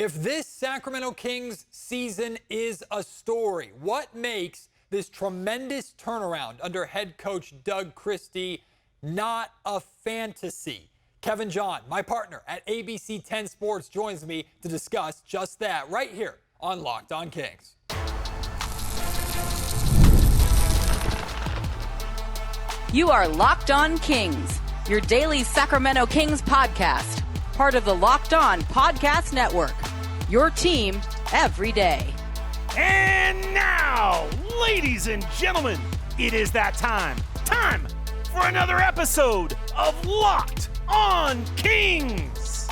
If this Sacramento Kings season is a story, what makes this tremendous turnaround under head coach Doug Christie not a fantasy? Kevin John, my partner at ABC 10 Sports, joins me to discuss just that right here on Locked On Kings. You are Locked On Kings, your daily Sacramento Kings podcast, part of the Locked On Podcast Network, your team every day. And now, ladies and gentlemen, it is that time for another episode of Locked On Kings.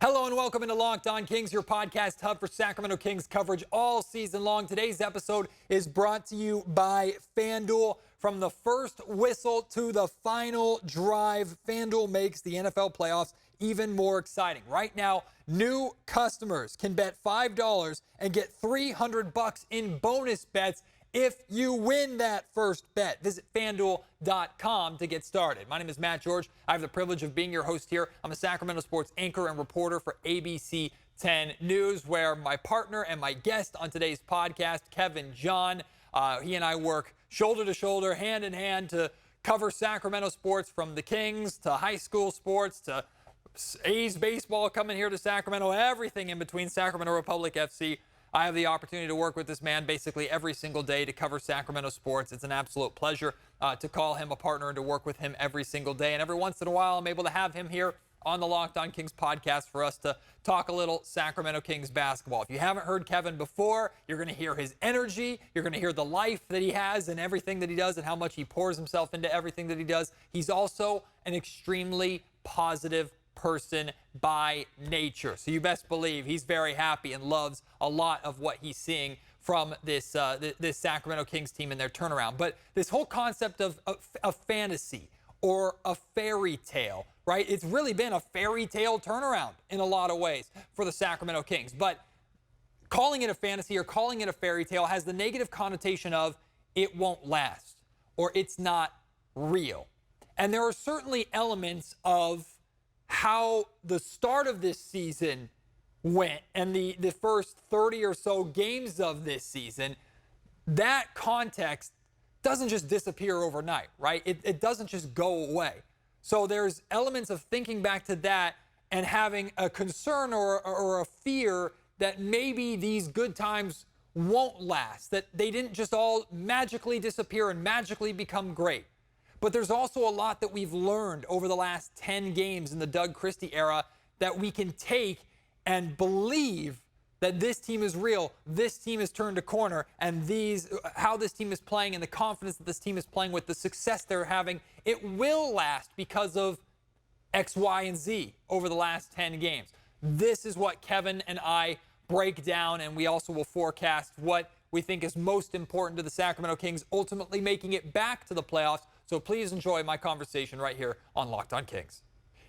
Hello and welcome into Locked On Kings, your podcast hub for Sacramento Kings coverage all season long. Today's episode is brought to you by FanDuel. From the first whistle to the final drive, FanDuel makes the NFL playoffs even more exciting. Right now, new customers can bet $5 and get $300 in bonus bets if you win that first bet. Visit FanDuel.com to get started. My name is Matt George. I have the privilege of being your host here. I'm a Sacramento sports anchor and reporter for ABC 10 News, where my partner and my guest on today's podcast, Kevin John, he and I work shoulder to shoulder, hand in hand to cover Sacramento sports, from the Kings to high school sports to A's baseball coming here to Sacramento, everything in between. Sacramento Republic FC. I have the opportunity to work with this man basically every single day to cover Sacramento sports. It's an absolute pleasure to call him a partner and to work with him every single day. And every once in a while, I'm able to have him here on the Locked On Kings podcast for us to talk a little Sacramento Kings basketball. If you haven't heard Kevin before, you're going to hear his energy. You're going to hear the life that he has and everything that he does and how much he pours himself into everything that he does. He's also an extremely positive person by nature. So you best believe he's very happy and loves a lot of what he's seeing from this this Sacramento Kings team and their turnaround. But this whole concept of a fantasy or a fairy tale, right? It's really been a fairy tale turnaround in a lot of ways for the Sacramento Kings. But calling it a fantasy or calling it a fairy tale has the negative connotation of it won't last or it's not real. And there are certainly elements of how the start of this season went and the first 30 or so games of this season, that context doesn't just disappear overnight, right? It doesn't just go away. So there's elements of thinking back to that and having a concern or a fear that maybe these good times won't last, that they didn't just all magically disappear and magically become great. But there's also a lot that we've learned over the last 10 games in the Doug Christie era that we can take and believe that this team is real, this team has turned a corner, and how this team is playing and the confidence that this team is playing with, the success they're having, it will last because of X, Y, and Z over the last 10 games. This is what Kevin and I break down, and we also will forecast what we think is most important to the Sacramento Kings ultimately making it back to the playoffs. So please enjoy my conversation right here on Locked On Kings.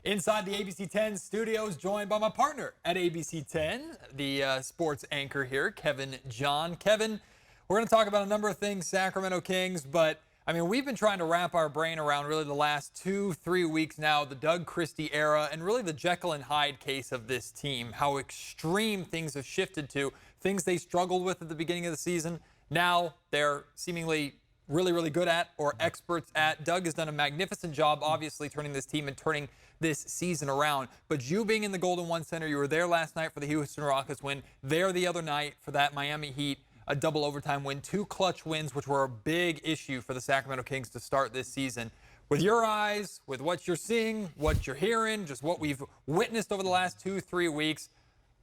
Inside the ABC 10 studios, joined by my partner at ABC 10, the sports anchor here, Kevin John. Kevin, we're going to talk about a number of things, Sacramento Kings, but I mean, we've been trying to wrap our brain around really the last 2-3 weeks now, the Doug Christie era, and really the Jekyll and Hyde case of this team, how extreme things have shifted to, things they struggled with at the beginning of the season. Now they're seemingly really, really good at or experts at. Doug has done a magnificent job, obviously, turning this team and turning this season around. But you being in the Golden One Center, you were there last night for the Houston Rockets win, there the other night for that Miami Heat, a double overtime win, 2 clutch wins, which were a big issue for the Sacramento Kings to start this season. With your eyes, with what you're seeing, what you're hearing, just what we've witnessed over the last 2-3 weeks,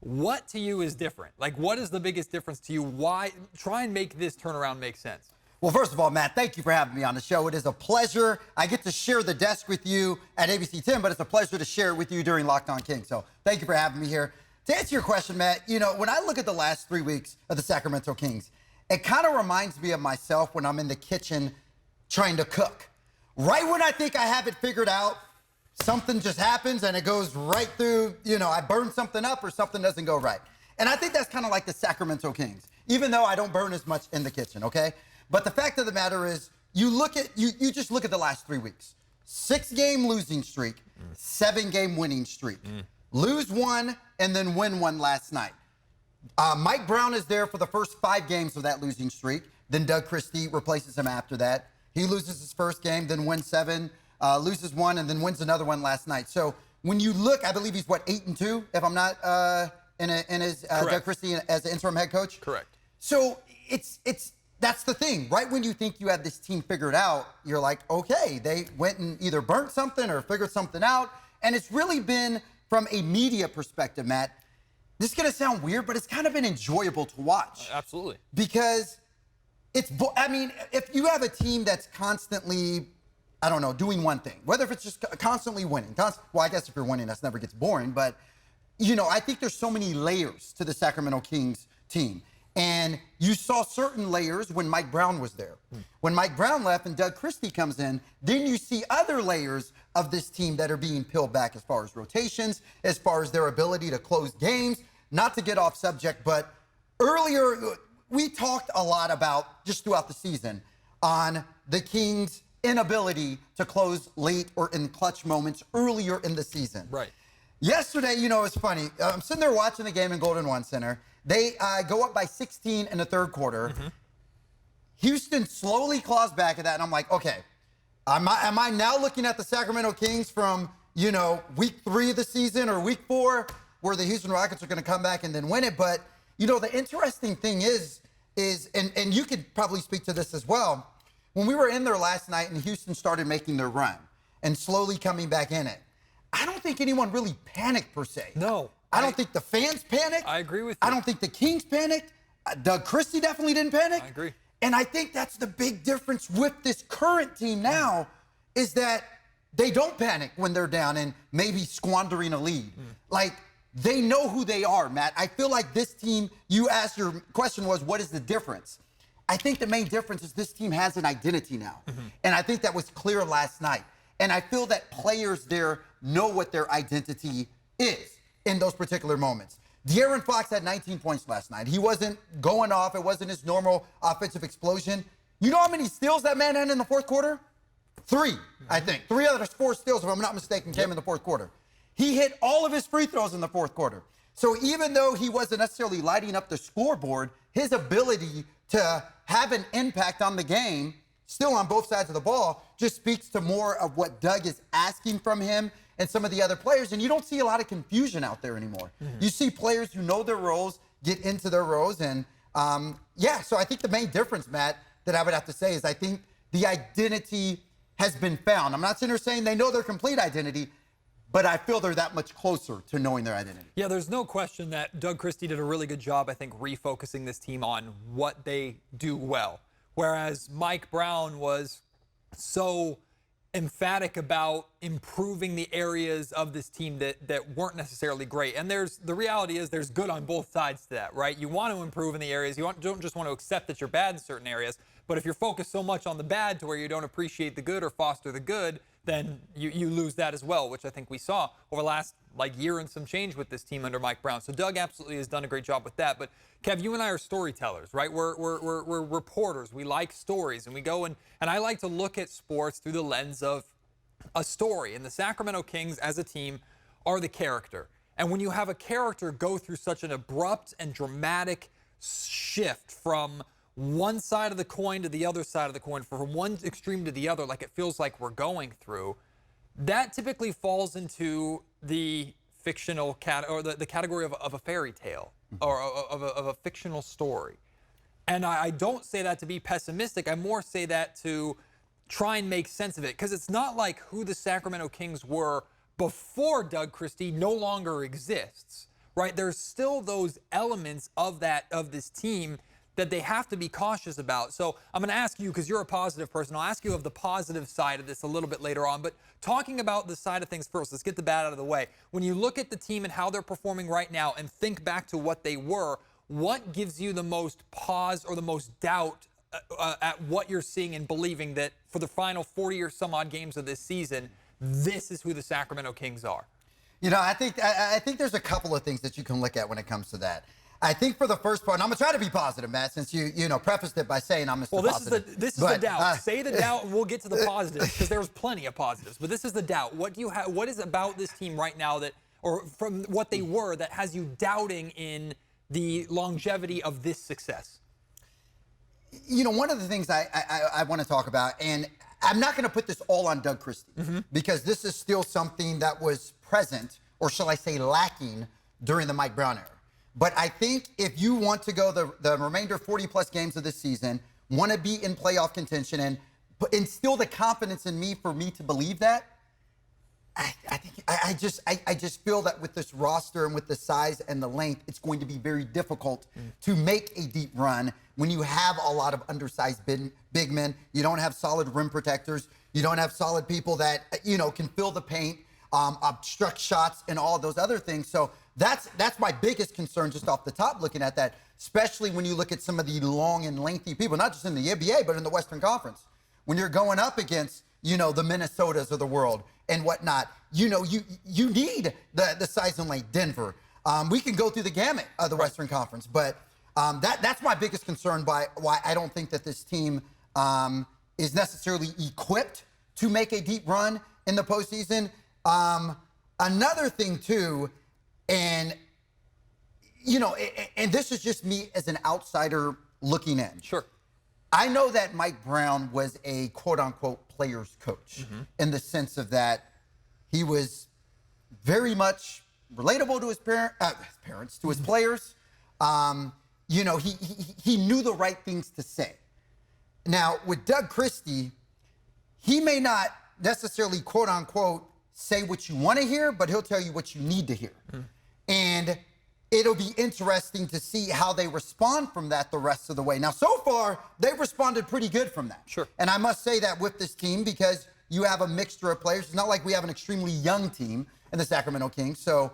what to you is different? Like, what is the biggest difference to you? Why try and make this turnaround make sense? Well, first of all, Matt, thank you for having me on the show. It is a pleasure. I get to share the desk with you at ABC 10, but it's a pleasure to share it with you during Locked On Kings. So thank you for having me here. To answer your question, Matt, you know, when I look at the last 3 weeks of the Sacramento Kings, it kind of reminds me of myself when I'm in the kitchen trying to cook. Right when I think I have it figured out, something just happens and it goes right through, I burn something up or something doesn't go right. And I think that's kind of like the Sacramento Kings, even though I don't burn as much in the kitchen, okay? But the fact of the matter is, you just look at the last 3 weeks. 6-game losing streak, 7-game winning streak. lose one, and then win one last night. Mike Brown is there for the first 5 games of that losing streak. Then Doug Christie replaces him after that. He loses his first game, then wins 7, loses 1, and then wins another one last night. So when you look, I believe he's, 8-2, if I'm not in his Doug Christie as an interim head coach? Correct. So that's the thing. Right when you think you have this team figured out, you're like, okay, they went and either burnt something or figured something out. And it's really been, from a media perspective, Matt, this is going to sound weird, but it's kind of been enjoyable to watch. Absolutely. Because if you have a team that's constantly, I don't know, doing one thing, whether if it's just constantly winning, well, I guess if you're winning, that never gets boring, but, I think there's so many layers to the Sacramento Kings team. And you saw certain layers when Mike Brown was there. When Mike Brown left and Doug Christie comes in, then you see other layers of this team that are being peeled back as far as rotations, as far as their ability to close games. Not to get off subject, but earlier we talked a lot about, just throughout the season, on the Kings' inability to close late or in clutch moments earlier in the season. Right. Yesterday, it's funny. I'm sitting there watching the game in Golden One Center. They go up by 16 in the third quarter. Houston slowly claws back at that, and I'm like, okay, am I now looking at the Sacramento Kings from, week 3 of the season or week 4, where the Houston Rockets are going to come back and then win it? But, the interesting thing is, and you could probably speak to this as well, when we were in there last night and Houston started making their run and slowly coming back in it, I don't think anyone really panicked per se. No. I don't think the fans panicked. I agree with you. I don't think the Kings panicked. Doug Christie definitely didn't panic. I agree. And I think that's the big difference with this current team now, is that they don't panic when they're down and maybe squandering a lead. Like, they know who they are, Matt. I feel like this team, you asked, your question was, what is the difference? I think the main difference is this team has an identity now. And I think that was clear last night. And I feel that players there know what their identity is in those particular moments. De'Aaron Fox had 19 points last night. He wasn't going off. It wasn't his normal offensive explosion. You know how many steals that man had in the fourth quarter? 3, I think. 3 out of the 4 steals, if I'm not mistaken, came in the fourth quarter. He hit all of his free throws in the fourth quarter. So even though he wasn't necessarily lighting up the scoreboard, his ability to have an impact on the game, still on both sides of the ball, just speaks to more of what Doug is asking from him and some of the other players. And you don't see a lot of confusion out there anymore. You see players who know their roles, get into their roles. And so I think the main difference, Matt, that I would have to say is I think the identity has been found. I'm not sitting here saying they know their complete identity, but I feel they're that much closer to knowing their identity. Yeah, there's no question that Doug Christie did a really good job, I think, refocusing this team on what they do well. Whereas Mike Brown was so emphatic about improving the areas of this team that weren't necessarily great. And the reality is there's good on both sides to that, right? You want to improve in the areas. You don't just want to accept that you're bad in certain areas. But if you're focused so much on the bad to where you don't appreciate the good or foster the good, then you lose that as well, which I think we saw over the last year and some change with this team under Mike Brown. So Doug absolutely has done a great job with that. But Kev, you and I are storytellers, right? We're reporters. We like stories, and we go and I like to look at sports through the lens of a story. And the Sacramento Kings as a team are the character. And when you have a character go through such an abrupt and dramatic shift from one side of the coin to the other side of the coin, from one extreme to the other, like it feels like we're going through, that typically falls into the fictional or the category of a fairy tale or of a fictional story. And I don't say that to be pessimistic. I more say that to try and make sense of it, because it's not like who the Sacramento Kings were before Doug Christie no longer exists, right? There's still those elements of this team that they have to be cautious about. So I'm going to ask you, because you're a positive person, I'll ask you of the positive side of this a little bit later on. But talking about the side of things first, let's get the bad out of the way. When you look at the team and how they're performing right now and think back to what they were, what gives you the most pause or the most doubt at what you're seeing and believing that for the final 40 or some odd games of this season, this is who the Sacramento Kings are? I think there's a couple of things that you can look at when it comes to that. I think for the first part, and I'm going to try to be positive, Matt, since you prefaced it by saying I'm Mr. Positive. This is the doubt. Say the doubt, and we'll get to the positives, because there's plenty of positives. But this is the doubt. What is about this team right now that or from what they were that has you doubting in the longevity of this success? You know, one of the things I want to talk about, and I'm not going to put this all on Doug Christie, because this is still something that was present, or shall I say lacking, during the Mike Brown era. But I think if you want to go the remainder 40-plus games of this season, want to be in playoff contention and instill the confidence in me for me to believe that, I just feel that with this roster and with the size and the length, it's going to be very difficult to make a deep run when you have a lot of undersized big men. You don't have solid rim protectors. You don't have solid people that, you know, can fill the paint, obstruct shots, and all those other things. So that's my biggest concern just off the top looking at that, especially when you look at some of the long and lengthy people, not just in the NBA, but in the Western Conference. When you're going up against, you know, the Minnesotas of the world and whatnot, you know, you need the size and length. Denver. We can go through the gamut of the Western Conference, but that's my biggest concern why I don't think that this team is necessarily equipped to make a deep run in the postseason. Another thing too, and you know, and this is just me as an outsider looking in. Sure. I know that Mike Brown was a quote-unquote player's coach in the sense of that he was very much relatable to his parents, to his players. You know, he knew the right things to say. Now, with Doug Christie, he may not necessarily quote-unquote say what you want to hear, but he'll tell you what you need to hear. And it'll be interesting to see how they respond from that the rest of the way. Now, so far, they've responded pretty good from that. Sure. And I must say that with this team, because you have a mixture of players. It's not like we have an extremely young team in the Sacramento Kings. So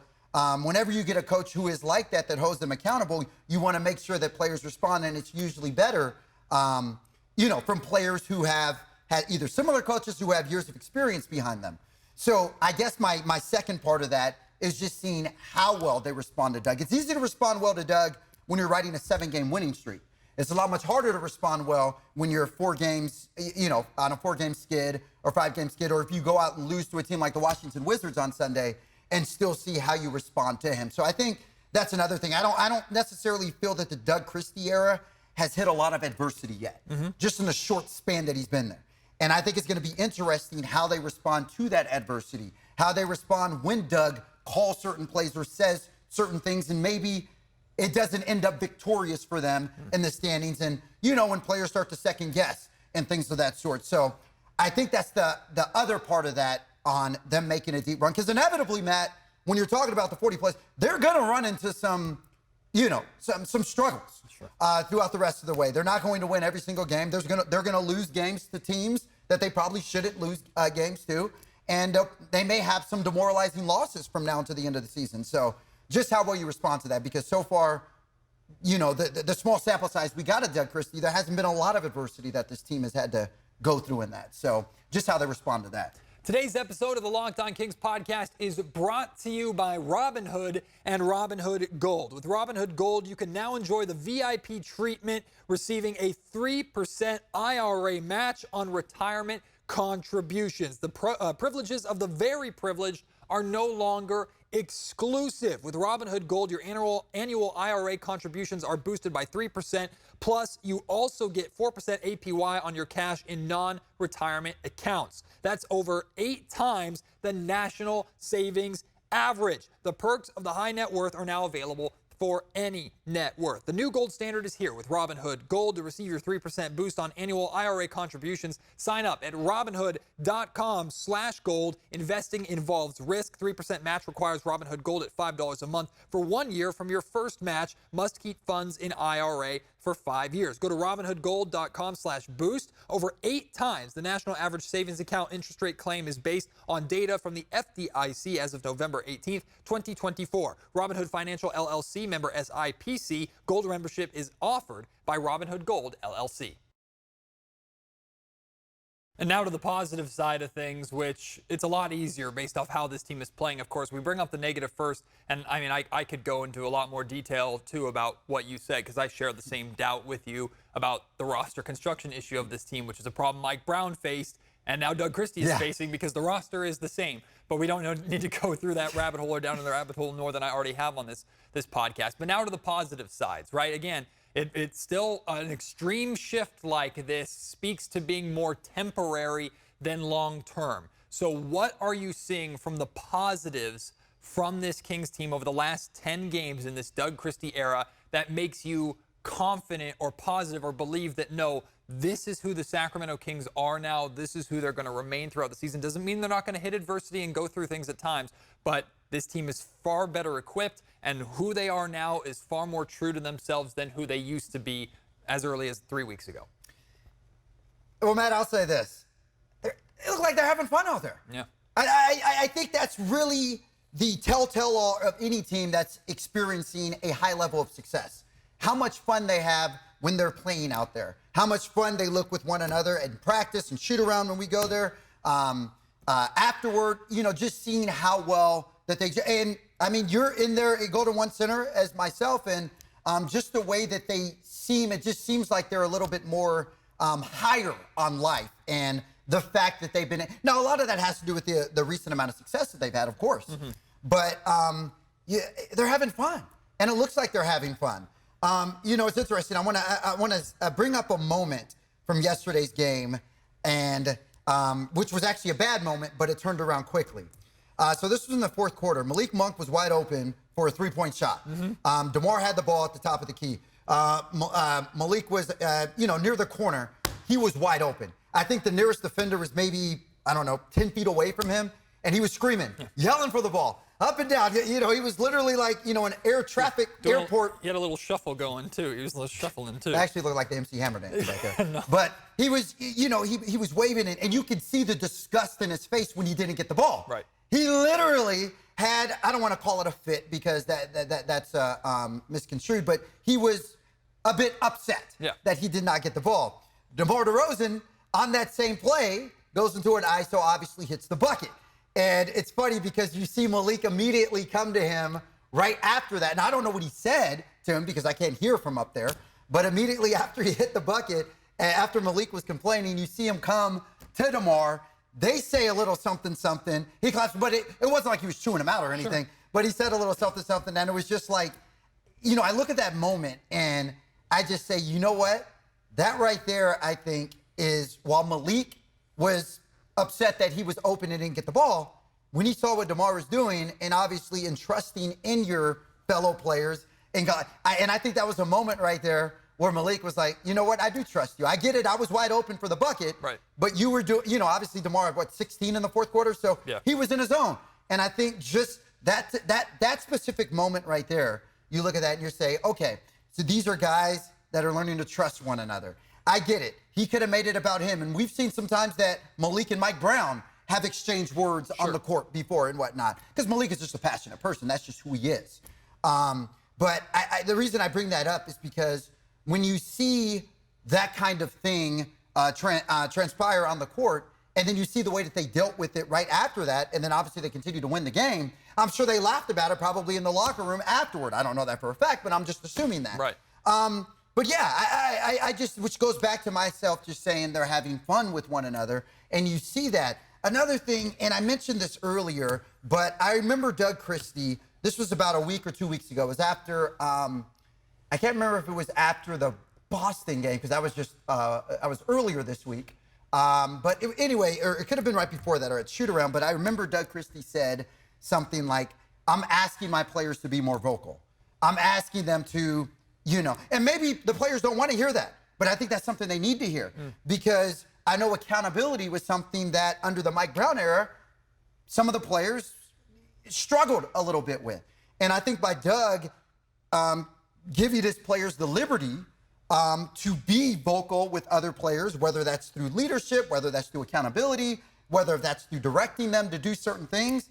whenever you get a coach who is like that holds them accountable, you want to make sure that players respond, and it's usually better, you know, from players who have had either similar coaches who have years of experience behind them. So I guess my second part of that is just seeing how well they respond to Doug. It's easy to respond well to Doug when you're riding a 7-game winning streak. It's a lot much harder to respond well when you're 4 games, you know, on a 4-game skid or 5-game skid, or if you go out and lose to a team like the Washington Wizards on Sunday and still see how you respond to him. So I think that's another thing. I don't necessarily feel that the Doug Christie era has hit a lot of adversity yet, just in the short span that he's been there. And I think it's going to be interesting how they respond to that adversity, how they respond when Doug calls certain plays or says certain things, and maybe it doesn't end up victorious for them in the standings. And, you know, when players start to second guess and things of that sort. So I think that's the other part of that on them making a deep run. Because inevitably, Matt, when you're talking about the 40 plays, they're going to run into some, you know, some struggles throughout the rest of the way. They're not going to win every single game. They're going to lose games to teams that they probably shouldn't lose games to. And they may have some demoralizing losses from now until the end of the season. So just how well you respond to that, because so far, you know, the small sample size we got at Doug Christie, there hasn't been a lot of adversity that this team has had to go through in that. So just how they respond to that. Today's episode of the Locked On Kings podcast is brought to you by Robinhood and Robinhood Gold. With Robinhood Gold, you can now enjoy the VIP treatment, receiving a 3% IRA match on retirement contributions. The privileges of the very privileged are no longer exclusive. With Robinhood Gold, your annual IRA contributions are boosted by 3%. Plus, you also get 4% APY on your cash in non-retirement accounts. That's over 8 times the national savings average. The perks of the high net worth are now available for any net worth. The new gold standard is here with Robinhood Gold. To receive your 3% boost on annual IRA contributions, sign up at Robinhood.com/gold. Investing involves risk. 3% match requires Robinhood Gold at $5 a month for 1 year from your first match. Must keep funds in IRA for 5 years. Go to RobinhoodGold.com/boost. Over 8 times the national average savings account interest rate claim is based on data from the FDIC as of November 18th, 2024. Robinhood Financial LLC, member SIPC. Gold membership is offered by Robinhood Gold LLC. And now to the positive side of things, which it's a lot easier based off how this team is playing. Of course, we bring up the negative first, and I mean, I could go into a lot more detail, too, about what you said, because I share the same doubt with you about the roster construction issue of this team, which is a problem Mike Brown faced and now Doug Christie is facing, because the roster is the same. But we don't need to go through that rabbit hole or down in the rabbit hole more than I already have on this podcast. But now to the positive sides, right? Again, it's still an extreme shift like this speaks to being more temporary than long-term. So what are you seeing from the positives from this Kings team over the last 10 games in this Doug Christie era that makes you confident or positive or believe that, no, this is who the Sacramento Kings are now, this is who they're going to remain throughout the season? Doesn't mean they're not going to hit adversity and go through things at times, but this team is far better equipped, and who they are now is far more true to themselves than who they used to be as early as 3 weeks ago. Well, Matt, I'll say this. It looks like they're having fun out there. Yeah. I think that's really the telltale of any team that's experiencing a high level of success. How much fun they have when they're playing out there. How much fun they look with one another and practice and shoot around when we go there. Afterward, just seeing how well that they, and I mean, you're in there at Golden One Center as myself, and just the way that they seem, it just seems like they're a little bit more higher on life. And the fact that they've been, now a lot of that has to do with the recent amount of success that they've had, of course. Mm-hmm. But they're having fun, and it looks like they're having fun. It's interesting. I want to bring up a moment from yesterday's game, and which was actually a bad moment, but it turned around quickly. So this was in the fourth quarter. Malik Monk was wide open for a three-point shot. Mm-hmm. DeMar had the ball at the top of the key. Malik was, near the corner. He was wide open. I think the nearest defender was maybe, 10 feet away from him, and he was screaming, yelling for the ball. Up and down. He was literally like, an air traffic airport. He had a little shuffle going, too. He was a little shuffling, too. It actually looked like the MC Hammer dance right there. No. But he was, he was waving it, and you could see the disgust in his face when he didn't get the ball. Right. He literally had, I don't want to call it a fit because that's misconstrued, but he was a bit upset that he did not get the ball. DeMar DeRozan, on that same play, goes into an ISO, obviously hits the bucket. And it's funny because you see Malik immediately come to him right after that. And I don't know what he said to him because I can't hear from up there. But immediately after he hit the bucket, after Malik was complaining, you see him come to DeMar. They say a little something, something. He claps, but it wasn't like he was chewing him out or anything. Sure. But he said a little something, something. And it was just like, I look at that moment and I just say, you know what? That right there, I think, is while Malik was upset that he was open and didn't get the ball, when he saw what DeMar was doing and obviously entrusting in your fellow players, and I think that was a moment right there where Malik was like, you know what, I do trust you. I get it. I was wide open for the bucket, right? But you were doing, obviously DeMar had 16 in the fourth quarter, so he was in his zone. And I think just that specific moment right there, you look at that and you say, okay, so these are guys that are learning to trust one another. I get it. He could have made it about him. And we've seen sometimes that Malik and Mike Brown have exchanged words on the court before and whatnot. Because Malik is just a passionate person. That's just who he is. But the reason I bring that up is because when you see that kind of thing transpire on the court, and then you see the way that they dealt with it right after that, and then obviously they continue to win the game, I'm sure they laughed about it probably in the locker room afterward. I don't know that for a fact, but I'm just assuming that. Right. But yeah, I just, which goes back to myself just saying they're having fun with one another, and you see that. Another thing, and I mentioned this earlier, but I remember Doug Christie, this was about a week or 2 weeks ago. It was after, I can't remember if it was after the Boston game, because I was earlier this week. But anyway, or it could have been right before that or at shoot around, but I remember Doug Christie said something like, I'm asking my players to be more vocal. I'm asking them to, and maybe the players don't want to hear that, but I think that's something they need to hear because I know accountability was something that under the Mike Brown era, some of the players struggled a little bit with. And I think by Doug giving his players the liberty to be vocal with other players, whether that's through leadership, whether that's through accountability, whether that's through directing them to do certain things,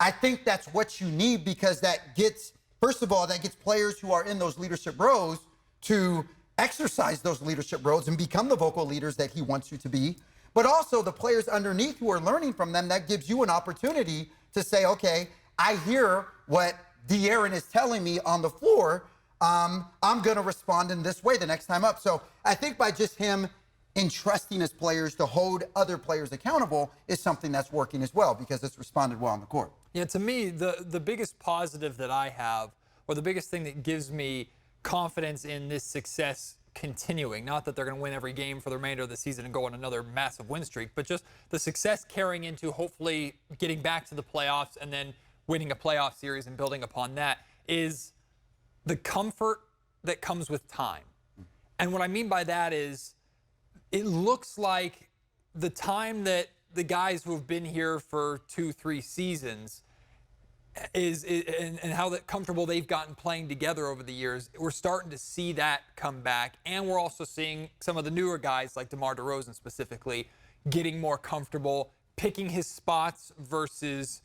I think that's what you need because that gets, first of all, that gets players who are in those leadership roles to exercise those leadership roles and become the vocal leaders that he wants you to be. But also the players underneath who are learning from them, that gives you an opportunity to say, okay, I hear what De'Aaron is telling me on the floor. I'm going to respond in this way the next time up. So I think by just him in trusting his players to hold other players accountable is something that's working as well because it's responded well on the court. Yeah, to me, the biggest positive that I have, or the biggest thing that gives me confidence in this success continuing, not that they're going to win every game for the remainder of the season and go on another massive win streak, but just the success carrying into hopefully getting back to the playoffs and then winning a playoff series and building upon that, is the comfort that comes with time. And what I mean by that is it looks like the time that the guys who have been here for 2-3 seasons and how comfortable they've gotten playing together over the years, we're starting to see that come back. And we're also seeing some of the newer guys like DeMar DeRozan specifically getting more comfortable, picking his spots versus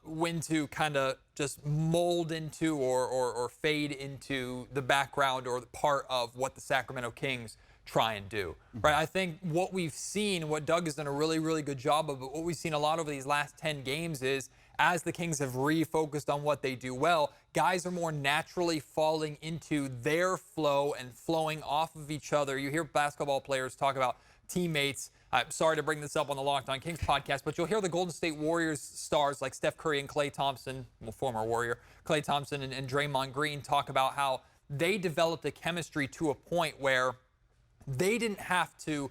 when to kind of just mold into or fade into the background or the part of what the Sacramento Kings try and do, right? I think what we've seen, what Doug has done a really, really good job of, but what we've seen a lot over these last 10 games is as the Kings have refocused on what they do well, guys are more naturally falling into their flow and flowing off of each other. You hear basketball players talk about teammates. I'm sorry to bring this up on the Locked On Kings podcast, but you'll hear the Golden State Warriors stars like Steph Curry and Klay Thompson, well, former Warrior, Klay Thompson and Draymond Green talk about how they developed a chemistry to a point where they didn't have to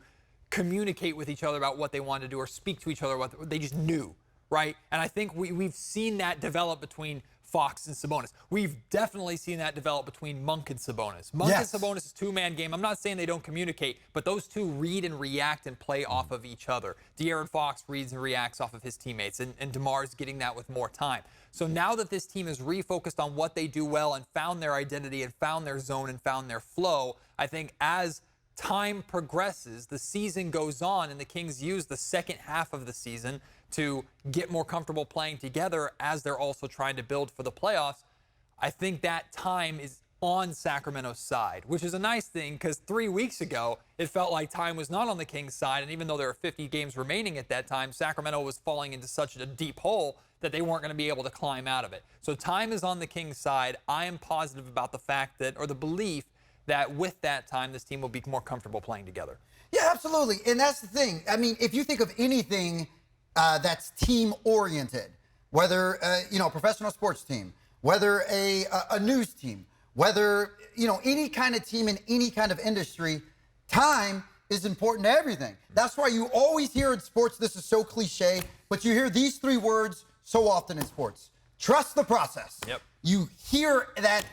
communicate with each other about what they wanted to do or speak to each other. They just knew, right? And I think we've seen that develop between Fox and Sabonis. We've definitely seen that develop between Monk and Sabonis. Monk and Sabonis is a two-man game. I'm not saying they don't communicate, but those two read and react and play off of each other. De'Aaron Fox reads and reacts off of his teammates, and DeMar's getting that with more time. So now that this team is refocused on what they do well and found their identity and found their zone and found their flow, I think as time progresses, the season goes on, and the Kings use the second half of the season to get more comfortable playing together as they're also trying to build for the playoffs. I think that time is on Sacramento's side, which is a nice thing because 3 weeks ago, it felt like time was not on the Kings' side. And even though there were 50 games remaining at that time, Sacramento was falling into such a deep hole that they weren't going to be able to climb out of it. So time is on the Kings' side. I am positive about the fact that, or the belief that with that time, this team will be more comfortable playing together. Yeah, absolutely. And that's the thing. I mean, if you think of anything that's team-oriented, whether, a professional sports team, whether a news team, whether, any kind of team in any kind of industry, time is important to everything. That's why you always hear in sports, this is so cliche, but you hear these three words so often in sports. Trust the process. Yep. You hear that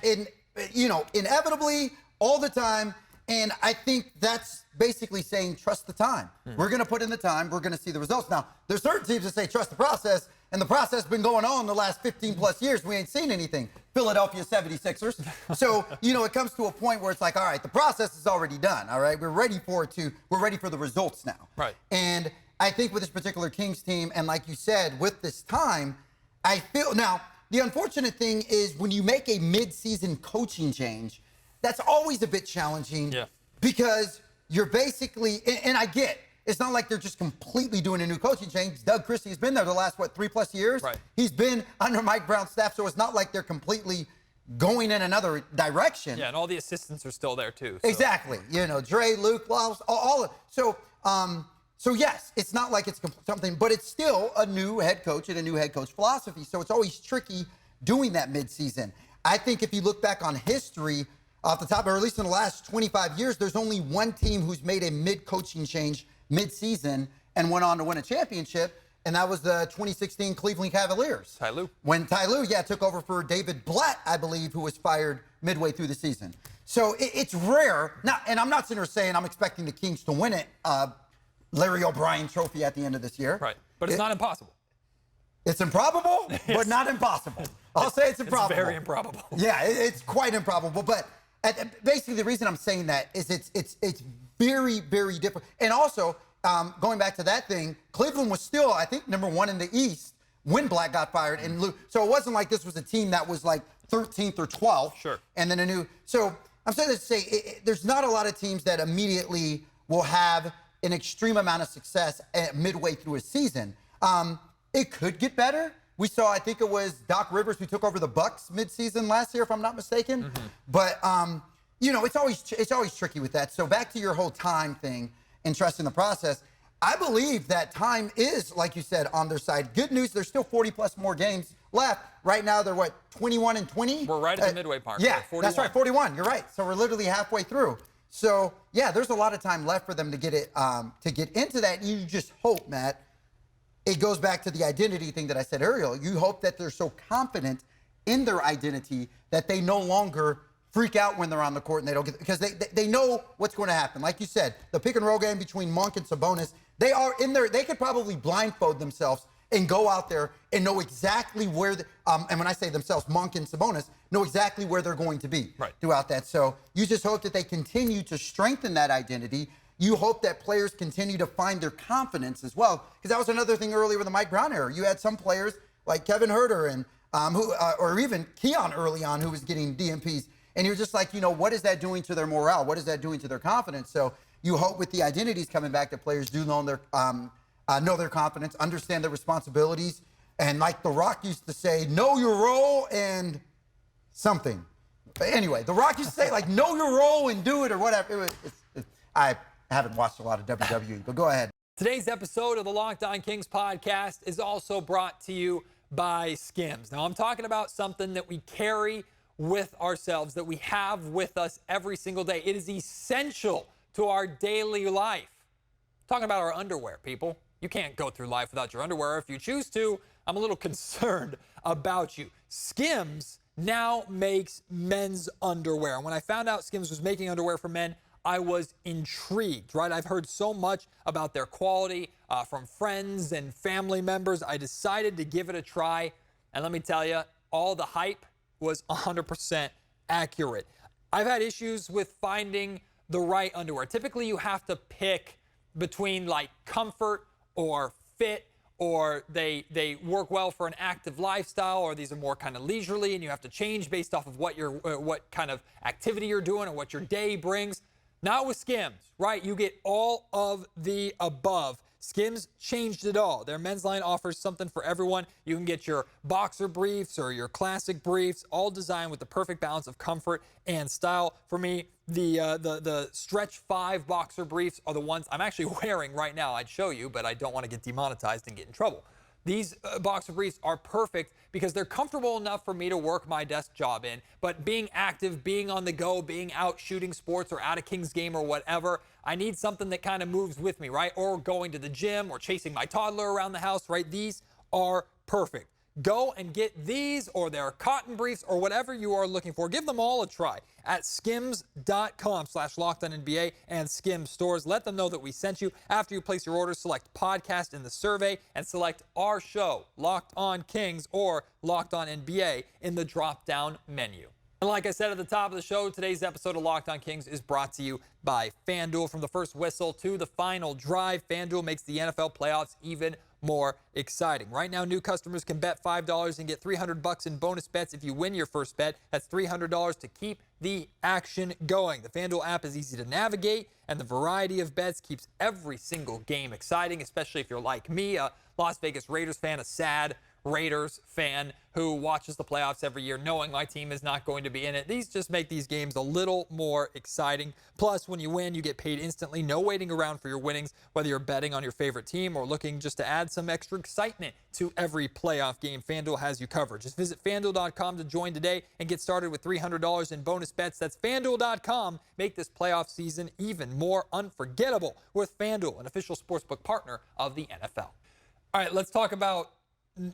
inevitably all the time, and I think that's basically saying trust the time. We're going to put in the time. We're going to see the results. Now, there's certain teams that say trust the process, and the process has been going on the last 15-plus years. We ain't seen anything. Philadelphia 76ers. So, it comes to a point where it's like, all right, the process is already done, all right? We're ready for the results now. Right. And I think with this particular Kings team, and like you said, with this time, I feel now, the unfortunate thing is when you make a mid-season coaching change, that's always a bit challenging because you're basically, and I get, it's not like they're just completely doing a new coaching change. Doug Christie has been there the last, 3+ years? Right. He's been under Mike Brown's staff, so it's not like they're completely going in another direction. Yeah, and all the assistants are still there too. So. Exactly. Dre, Luke, all of so yes, it's not like it's something, but it's still a new head coach and a new head coach philosophy. So it's always tricky doing that midseason. I think if you look back on history, off the top, or at least in the last 25 years, there's only one team who's made a mid-coaching change mid-season and went on to win a championship, and that was the 2016 Cleveland Cavaliers. Ty Lue. When Ty Lue, took over for David Blatt, I believe, who was fired midway through the season. So it's rare. Now, and I'm not sitting here saying I'm expecting the Kings to win it, Larry O'Brien trophy at the end of this year. Right, but it's not impossible. It's improbable, but not impossible. I'll say it's improbable. It's very improbable. Yeah, it's quite improbable, but basically, the reason I'm saying that is it's very, very different. And also, going back to that thing, Cleveland was still, I think, number one in the East when Black got fired. So it wasn't like this was a team that was like 13th or 12th. Sure. And then so I'm saying this to say there's not a lot of teams that immediately will have an extreme amount of success midway through a season. It could get better. We saw, I think it was Doc Rivers who took over the Bucks midseason last year, if I'm not mistaken. But it's always tricky with that. So back to your whole time thing. and trust in the process. I believe that time is, like you said, on their side. Good news, there's still 40+ more games left. Right now, they're what, 21 and 20? We're right at the midway mark. Yeah, that's right, 41. You're right. So we're literally halfway through. So yeah, there's a lot of time left for them to get it to get into that. You just hope, Matt, it goes back to the identity thing that I said earlier. You hope that they're so confident in their identity that they no longer freak out when they're on the court and they don't get, because they know what's going to happen. Like you said, the pick and roll game between Monk and Sabonis, they are in there. They could probably blindfold themselves and go out there and know exactly where, and when I say themselves, Monk and Sabonis, know exactly where they're going to be throughout that. So you just hope that they continue to strengthen that identity. You hope that players continue to find their confidence as well, because that was another thing earlier with the Mike Brown era. You had some players like Kevin Huerter and or even Keon early on who was getting DMPs, and you're just like, you know, what is that doing to their morale? What is that doing to their confidence? So you hope with the identities coming back that players do know their confidence, understand their responsibilities, and like The Rock used to say, know your role and something. But anyway, The Rock used to say, like, know your role and do it or whatever. I haven't watched a lot of WWE, but go ahead. Today's episode of the Locked On Kings podcast is also brought to you by Skims. Now, I'm talking about something that we carry with ourselves, that we have with us every single day. It is essential to our daily life. I'm talking about our underwear, people. You can't go through life without your underwear. If you choose to, I'm a little concerned about you. Skims now makes men's underwear. And when I found out Skims was making underwear for men, I was intrigued, right? I've heard so much about their quality from friends and family members. I decided to give it a try. And let me tell you, all the hype was 100% accurate. I've had issues with finding the right underwear. Typically, you have to pick between like comfort or fit, or they work well for an active lifestyle, or these are more kind of leisurely, and you have to change based off of what kind of activity you're doing or what your day brings. Not with Skims, right? You get all of the above. Skims changed it all. Their men's line offers something for everyone. You can get your boxer briefs or your classic briefs, all designed with the perfect balance of comfort and style. For me, the Stretch 5 boxer briefs are the ones I'm actually wearing right now. I'd show you, but I don't want to get demonetized and get in trouble. These boxer briefs are perfect because they're comfortable enough for me to work my desk job in, but being active, being on the go, being out shooting sports or at a Kings game or whatever, I need something that kind of moves with me, right? Or going to the gym or chasing my toddler around the house, right? These are perfect. Go and get these or their cotton briefs or whatever you are looking for. Give them all a try at skims.com/LockedOnNBA and Skims stores. Let them know that we sent you. After you place your order, select podcast in the survey and select our show, Locked On Kings or Locked On NBA, in the drop-down menu. And like I said at the top of the show, today's episode of Locked On Kings is brought to you by FanDuel. From the first whistle to the final drive, FanDuel makes the NFL playoffs even more exciting. Right now, new customers can bet $5 and get $300 in bonus bets if you win your first bet. That's $300 to keep the action going. The FanDuel app is easy to navigate, and the variety of bets keeps every single game exciting, especially if you're like me, a Las Vegas Raiders fan, a sad Raiders fan who watches the playoffs every year knowing my team is not going to be in it. These just make these games a little more exciting. Plus, when you win, you get paid instantly. No waiting around for your winnings, whether you're betting on your favorite team or looking just to add some extra excitement to every playoff game. FanDuel has you covered. Just visit FanDuel.com to join today and get started with $300 in bonus bets. That's FanDuel.com. Make this playoff season even more unforgettable with FanDuel, an official sportsbook partner of the NFL. All right, let's talk about,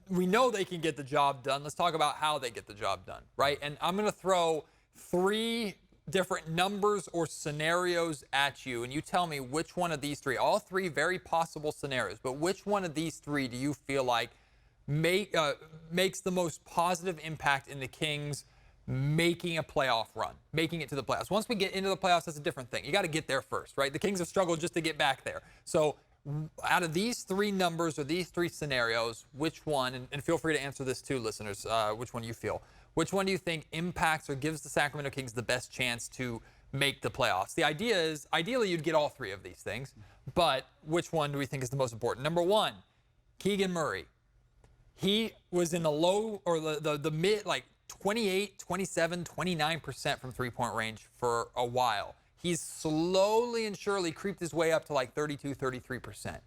we know they can get the job done. Let's talk about how they get the job done, right? And I'm going to throw 3 different numbers or scenarios at you, and you tell me which one of these 3, all 3 very possible scenarios, but which one of these 3 do you feel like makes the most positive impact in the Kings making a playoff run, making it to the playoffs? Once we get into the playoffs, that's a different thing. You got to get there first, right? The Kings have struggled just to get back there. So out of these 3 numbers or these 3 scenarios, which one, and feel free to answer this too, listeners, which one you feel, which one do you think impacts or gives the Sacramento Kings the best chance to make the playoffs? The idea is, ideally, you'd get all 3 of these things, but which one do we think is the most important? Number 1, Keegan Murray. He was in the low or the mid, like 28, 27, 29% from three-point range for a while. he's slowly and surely creeped his way up to like 32, 33%.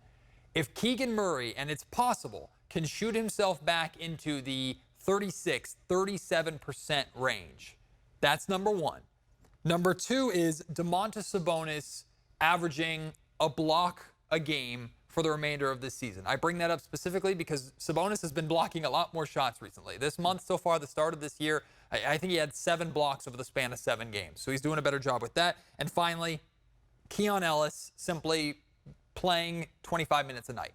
If Keegan Murray, and it's possible, can shoot himself back into the 36, 37% range, that's number one. Number two is Domantas Sabonis averaging a block a game for the remainder of this season. I bring that up specifically because Sabonis has been blocking a lot more shots recently. This month so far, the start of this year, I think he had 7 blocks over the span of 7 games. So he's doing a better job with that. And finally, Keon Ellis simply playing 25 minutes a night.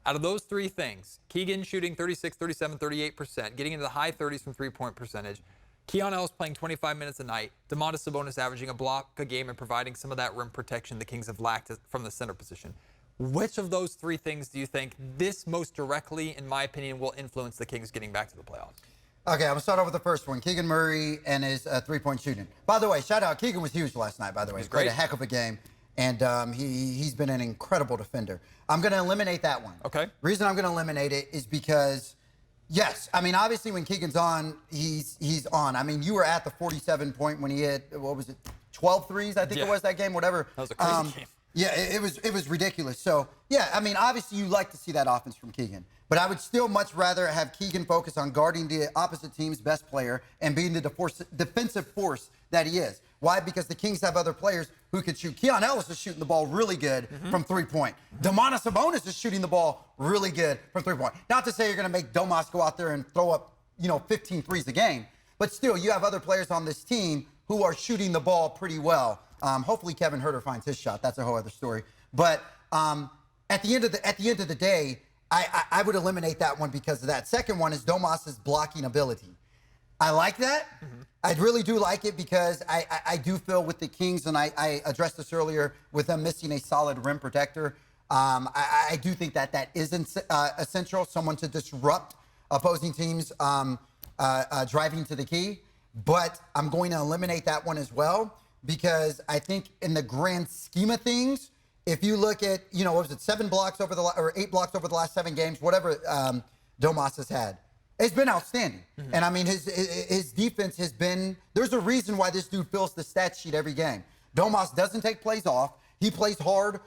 Out of those 3 things, Keegan shooting 36, 37, 38%, getting into the high 30s from three-point percentage, Keon Ellis playing 25 minutes a night, Domantas Sabonis averaging a block a game and providing some of that rim protection the Kings have lacked from the center position. Which of those 3 things do you think this most directly, in my opinion, will influence the Kings getting back to the playoffs? Okay, I'm going to start off with the first one. Keegan Murray and his three-point shooting. By the way, shout out. Keegan was huge last night, by the way. He played a heck of a game, and he's been an incredible defender. I'm going to eliminate that one. Okay. Reason I'm going to eliminate it is because, yes, I mean, obviously when Keegan's on, he's on. I mean, you were at the 47 point when he hit, what was it, 12 threes, I think it was that game, whatever. That was a crazy game. Yeah, it was ridiculous. So, yeah, I mean, obviously you like to see that offense from Keegan. But I would still much rather have Keegan focus on guarding the opposite team's best player and being the defensive force that he is. Why? Because the Kings have other players who could shoot. Keon Ellis is shooting the ball really good from three-point. Domantas Sabonis is shooting the ball really good from three-point. Not to say you're going to make Domas go out there and throw up, 15 threes a game. But still, you have other players on this team who are shooting the ball pretty well. Hopefully Kevin Huerter finds his shot. That's a whole other story. But at the end of the day, I would eliminate that one because of that. Second one is Domas's blocking ability. I like that. I really do like it because I do feel with the Kings, and I addressed this earlier, with them missing a solid rim protector, I do think that is essential, someone to disrupt opposing teams driving to the key. But I'm going to eliminate that one as well because I think in the grand scheme of things, if you look at, what was it, 7 blocks over or 8 blocks over the last 7 games, whatever Domas has had, it's been outstanding. And I mean, his defense has been, there's a reason why this dude fills the stat sheet every game. Domas doesn't take plays off. He plays hard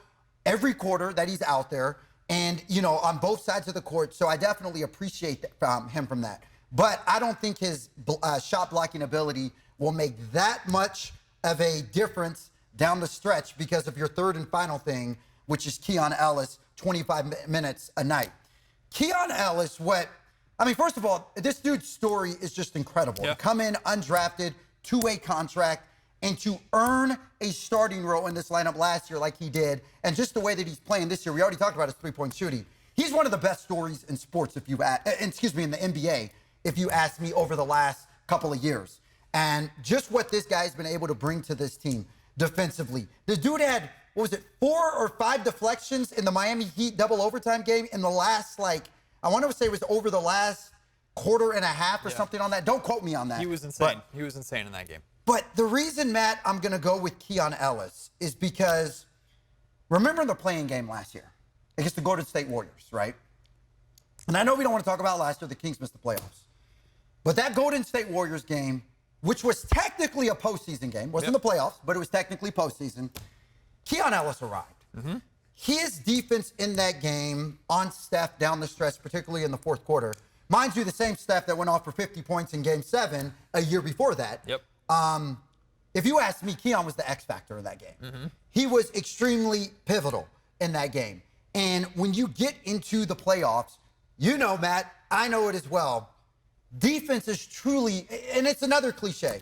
every quarter that he's out there and, on both sides of the court. So I definitely appreciate him from that. But I don't think his shot blocking ability will make that much of a difference down the stretch because of your third and final thing, which is Keon Ellis, 25 minutes a night. Keon Ellis, first of all, this dude's story is just incredible. Yeah. To come in undrafted, 2-way contract, and to earn a starting role in this lineup last year like he did, and just the way that he's playing this year, we already talked about his three-point shooting. He's one of the best stories in sports, in the NBA, if you ask me, over the last couple of years. And just what this guy's been able to bring to this team defensively. The dude had, 4 or 5 deflections in the Miami Heat double overtime game in the last, I want to say it was over the last quarter and a half or something on that. Don't quote me on that. He was insane. He was insane in that game. But the reason, Matt, I'm going to go with Keon Ellis is because remember the playing game last year against the Golden State Warriors, right? And I know we don't want to talk about last year. The Kings missed the playoffs. But that Golden State Warriors game, which was technically a postseason game, wasn't the playoffs, but it was technically postseason, Keon Ellis arrived. His defense in that game on Steph down the stretch, particularly in the fourth quarter, mind you, the same Steph that went off for 50 points in Game 7 a year before that. If you ask me, Keon was the X factor in that game. He was extremely pivotal in that game. And when you get into the playoffs, Matt, I know it as well, defense is truly, and it's another cliche.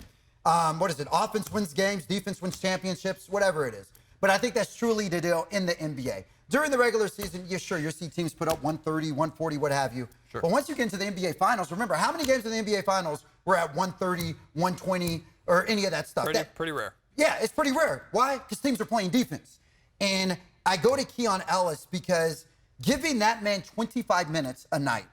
Offense wins games, defense wins championships, whatever it is. But I think that's truly the deal in the NBA. During the regular season, you'll see teams put up 130, 140, what have you. Sure. But once you get into the NBA Finals, remember, how many games in the NBA Finals were at 130, 120, or any of that stuff? Pretty rare. Yeah, it's pretty rare. Why? Because teams are playing defense. And I go to Keon Ellis because giving that man 25 minutes a night,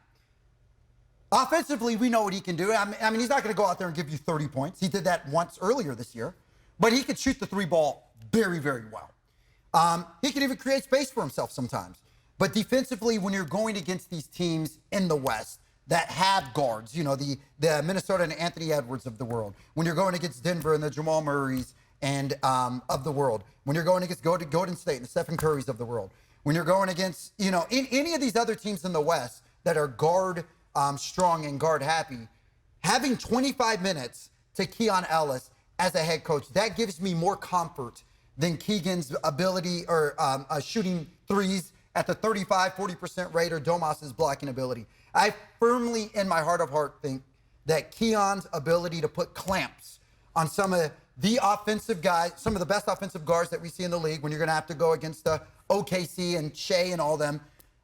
offensively, we know what he can do. I mean, he's not going to go out there and give you 30 points. He did that once earlier this year. But he could shoot the 3 ball very, very well. He can even create space for himself sometimes. But defensively, when you're going against these teams in the West that have guards, the Minnesota and Anthony Edwards of the world, when you're going against Denver and the Jamal Murrays and of the world, when you're going against Golden State and the Stephen Currys of the world, when you're going against, in any of these other teams in the West that are guard strong and guard happy, having 25 minutes to Keon Ellis as a head coach, that gives me more comfort than Keegan's ability or shooting threes at the 35-40% rate or Domas's blocking ability. I firmly, in my heart of heart, think that Keon's ability to put clamps on some of the offensive guys, some of the best offensive guards that we see in the league, when you're going to have to go against OKC and Shea and all them,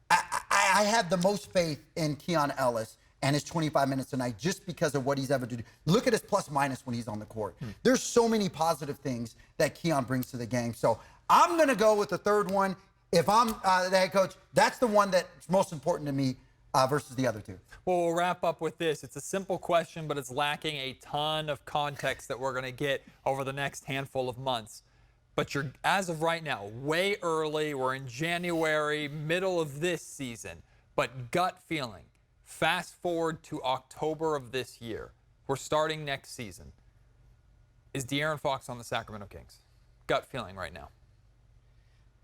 I have the most faith in Keon Ellis and his 25 minutes tonight just because of what he's ever do. Look at his plus minus when he's on the court. There's so many positive things that Keon brings to the game. So I'm going to go with the third one. If I'm the head coach, that's the one that's most important to me versus the other two. Well, we'll wrap up with this. It's a simple question, but it's lacking a ton of context that we're going to get over the next handful of months. But you're, as of right now, way early. We're in January, middle of this season. But gut feeling, fast forward to October of this year. We're starting next season. Is De'Aaron Fox on the Sacramento Kings? Gut feeling right now.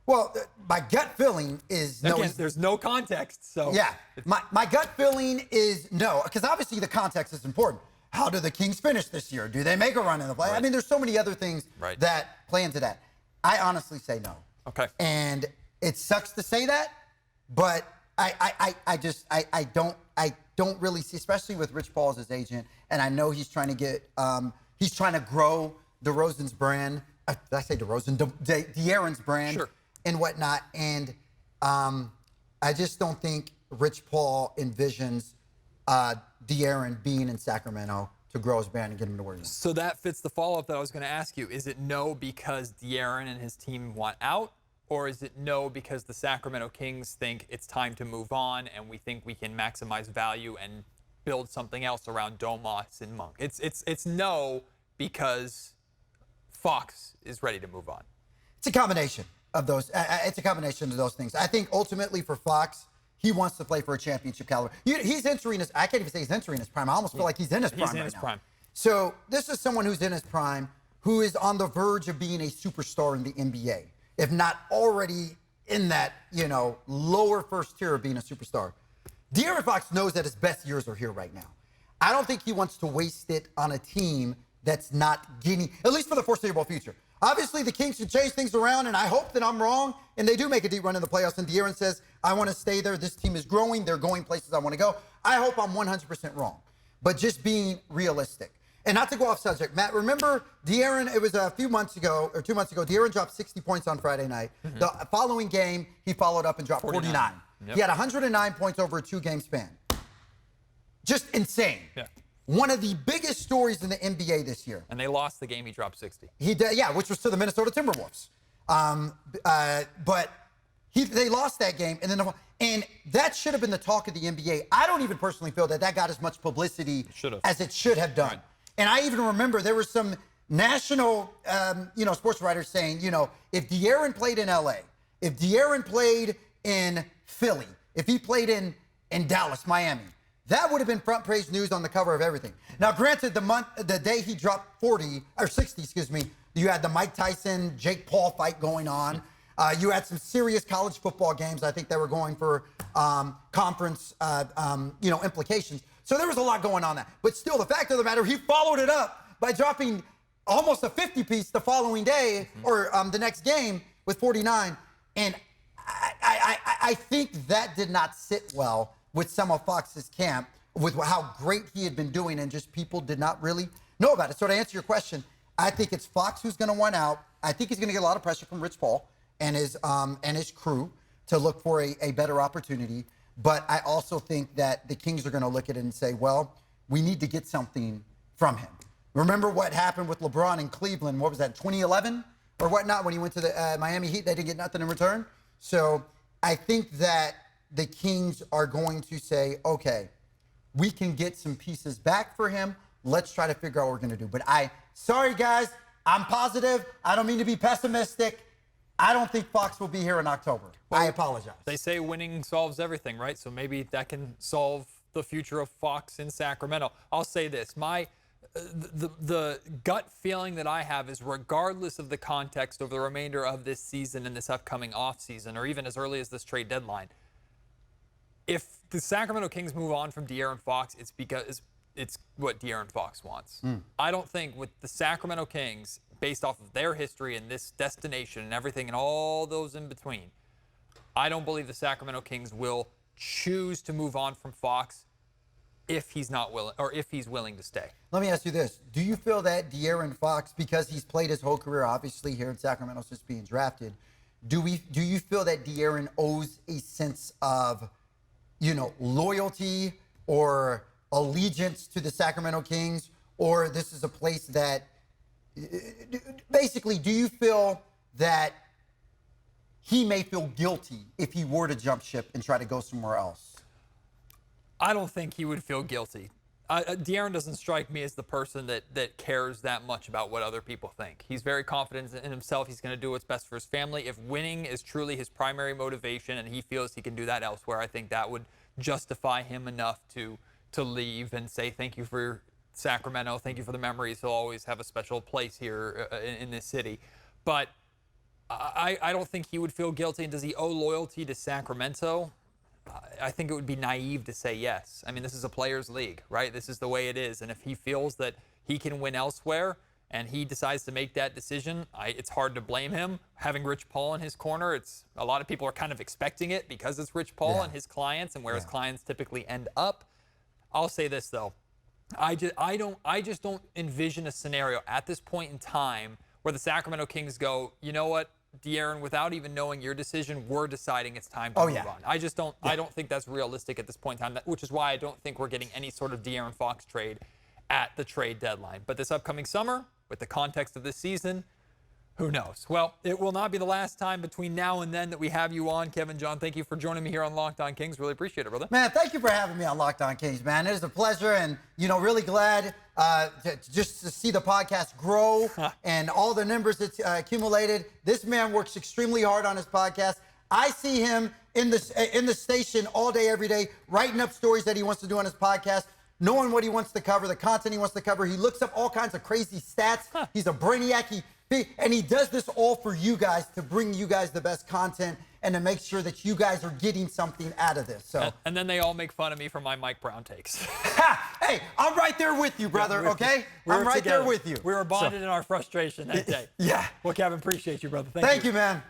Well, my gut feeling is no. Again, there's no context, so. Yeah, my gut feeling is no, because obviously the context is important. How do the Kings finish this year? Do they make a run in the play? Right. I mean, there's so many other things that play into that. I honestly say no. Okay. And it sucks to say that, but I don't really see, especially with Rich Paul as his agent, and I know he's trying to get, he's trying to grow DeRozan's brand. Did I say DeRozan? De'Aaron's brand. Sure. And whatnot, and I just don't think Rich Paul envisions De'Aaron being in Sacramento to grow his brand and get him to where he's. So that fits the follow-up that I was going to ask you. Is it no because De'Aaron and his team want out, or is it no because the Sacramento Kings think it's time to move on and we think we can maximize value and build something else around Domas and Monk? It's no because Fox is ready to move on. It's a combination of those. It's a combination of those things. I think ultimately for Fox, he wants to play for a championship caliber. He's entering his, I can't even say he's entering his prime. I almost feel like he's in his prime right now. So this is someone who's in his prime, who is on the verge of being a superstar in the NBA, if not already in that, lower first tier of being a superstar. De'Aaron Fox knows that his best years are here right now. I don't think he wants to waste it on a team that's not getting, at least for the foreseeable future. Obviously, the Kings can change things around, and I hope that I'm wrong, and they do make a deep run in the playoffs, and De'Aaron says, I want to stay there. This team is growing. They're going places I want to go. I hope I'm 100% wrong, but just being realistic. And not to go off subject, Matt, remember De'Aaron, it was a few months ago, or 2 months ago, De'Aaron dropped 60 points on Friday night. The following game, he followed up and dropped 49. He had 109 points over a 2-game span. Just insane. Yeah. One of the biggest stories in the NBA this year. And they lost the game he dropped 60. He did, yeah, which was to the Minnesota Timberwolves. But they lost that game, and that should have been the talk of the NBA. I don't even personally feel that got as much publicity as it should have done. Right. And I even remember there were some national, sports writers saying, if De'Aaron played in LA, if De'Aaron played in Philly, if he played in Dallas, Miami, that would have been front page news on the cover of everything. Now, granted, the day he dropped 60, you had the Mike Tyson, Jake Paul fight going on. You had some serious college football games. I think they were going for conference, implications. So there was a lot going on there. But still, the fact of the matter, he followed it up by dropping almost a 50-piece the following day or the next game with 49. And I think that did not sit well with some of Fox's camp, with how great he had been doing, and just people did not really know about it. So to answer your question, I think it's Fox who's going to want out. I think he's going to get a lot of pressure from Rich Paul and his crew to look for a better opportunity. But I also think that the Kings are going to look at it and say, well, we need to get something from him. Remember what happened with LeBron in Cleveland, what was that, 2011 or whatnot, when he went to the Miami Heat? They didn't get nothing in return. So I think that the Kings are going to say, okay, we can get some pieces back for him. Let's try to figure out what we're going to do. But sorry, guys, I'm positive. I don't mean to be pessimistic. I don't think Fox will be here in October. Well, I apologize. They say winning solves everything, right? So maybe that can solve the future of Fox in Sacramento. I'll say this. My the gut feeling that I have is regardless of the context over the remainder of this season and this upcoming offseason, or even as early as this trade deadline, if the Sacramento Kings move on from De'Aaron Fox, it's because it's what De'Aaron Fox wants. I don't think with the Sacramento Kings, based off of their history and this destination and everything and all those in between, I don't believe the Sacramento Kings will choose to move on from Fox if he's not willing, or if he's willing to stay. Let me ask you this. Do you feel that De'Aaron Fox, because he's played his whole career, obviously, here in Sacramento since being drafted, do you feel that De'Aaron owes a sense of, loyalty or allegiance to the Sacramento Kings? Or this is a place that, basically, do you feel that he may feel guilty if he were to jump ship and try to go somewhere else? I don't think he would feel guilty. De'Aaron doesn't strike me as the person that cares that much about what other people think. He's very confident in himself. He's going to do what's best for his family. If winning is truly his primary motivation and he feels he can do that elsewhere, I think that would justify him enough to leave and say thank you for Sacramento, thank you for the memories. He'll always have a special place here in this city. But I don't think he would feel guilty. And does he owe loyalty to Sacramento? I think it would be naive to say yes. I mean, this is a players' league, right? This is the way it is. And if he feels that he can win elsewhere and he decides to make that decision, it's hard to blame him. Having Rich Paul in his corner, a lot of people are kind of expecting it because it's Rich Paul and his clients and where his clients typically end up. I'll say this, though. I just don't envision a scenario at this point in time where the Sacramento Kings go, you know what, De'Aaron, without even knowing your decision, we're deciding it's time to move on. I just don't. I don't think that's realistic at this point in time. Which is why I don't think we're getting any sort of De'Aaron Fox trade at the trade deadline. But this upcoming summer, with the context of this season, who knows? Well, it will not be the last time between now and then that we have you on, Kevin John. Thank you for joining me here on Locked On Kings. Really appreciate it, brother. Man, thank you for having me on Locked On Kings, man. It is a pleasure, and really glad just to see the podcast grow and all the numbers it's accumulated. This man works extremely hard on his podcast. I see him in the station all day, every day, writing up stories that he wants to do on his podcast, knowing what he wants to cover, the content he wants to cover. He looks up all kinds of crazy stats. He's a brainiac. And he does this all for you guys, to bring you guys the best content and to make sure that you guys are getting something out of this. So, and then they all make fun of me for my Mike Brown takes. Hey, I'm right there with you, brother, okay? I'm right there with you. We were bonded in our frustration that day. Yeah. Well, Kevin, appreciate you, brother. Thank you, man.